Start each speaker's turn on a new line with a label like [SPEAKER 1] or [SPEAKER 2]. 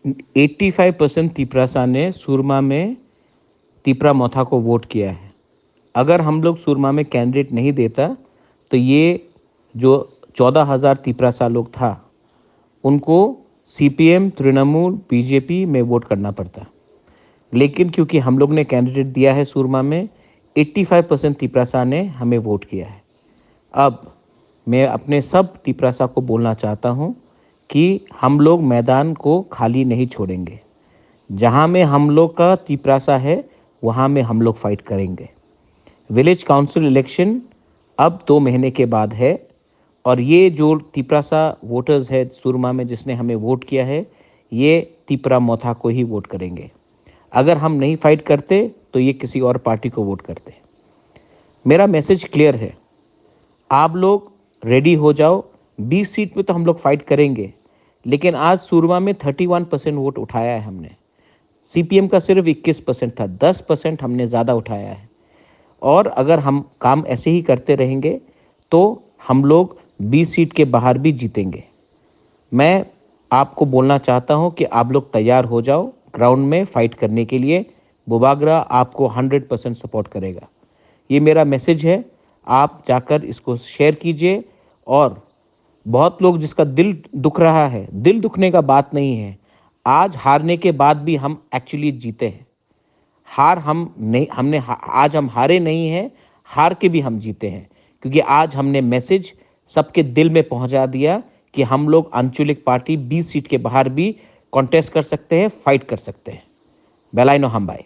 [SPEAKER 1] 85% तिपरासा ने सुरमा में तिपरा मोथा को वोट किया है। अगर हम लोग सुरमा में कैंडिडेट नहीं देता तो ये जो 14,000 तिपरासा लोग था उनको सीपीएम, तृणमूल, बीजेपी में वोट करना पड़ता। लेकिन क्योंकि हम लोग ने कैंडिडेट दिया है सुरमा में, 85% तिपरासा ने हमें वोट किया है। अब मैं अपने सब तिपरासा को बोलना चाहता हूँ कि हम लोग मैदान को खाली नहीं छोड़ेंगे। जहाँ में हम लोग का तिपरासा है वहाँ में हम लोग फाइट करेंगे। विलेज काउंसिल इलेक्शन अब 2 महीने के बाद है और ये जो तिपरासा वोटर्स है सुरमा में जिसने हमें वोट किया है, ये तिपरा मोथा को ही वोट करेंगे। अगर हम नहीं फाइट करते तो ये किसी और पार्टी को वोट करते। मेरा मैसेज क्लियर है, आप लोग रेडी हो जाओ। 20 सीट पे तो हम लोग फाइट करेंगे, लेकिन आज सुरमा में 31% वोट उठाया है हमने। सीपीएम का सिर्फ 21% था, 10% हमने ज़्यादा उठाया है। और अगर हम काम ऐसे ही करते रहेंगे तो हम लोग 20 सीट के बाहर भी जीतेंगे। मैं आपको बोलना चाहता हूं कि आप लोग तैयार हो जाओ ग्राउंड में फाइट करने के लिए। बुबागरा आपको 100% सपोर्ट करेगा। ये मेरा मैसेज है, आप जाकर इसको शेयर कीजिए। और बहुत लोग जिसका दिल दुख रहा है, दिल दुखने का बात नहीं है। आज हारने के बाद भी हम एक्चुअली जीते हैं। हार हम नहीं, आज हम हारे नहीं हैं, हार के भी हम जीते हैं। क्योंकि आज हमने मैसेज सबके दिल में पहुंचा दिया कि हम लोग आंचलिक पार्टी 20 सीट के बाहर भी कॉन्टेस्ट कर सकते हैं, फाइट कर सकते हैं। बेलाइनो हम बाय।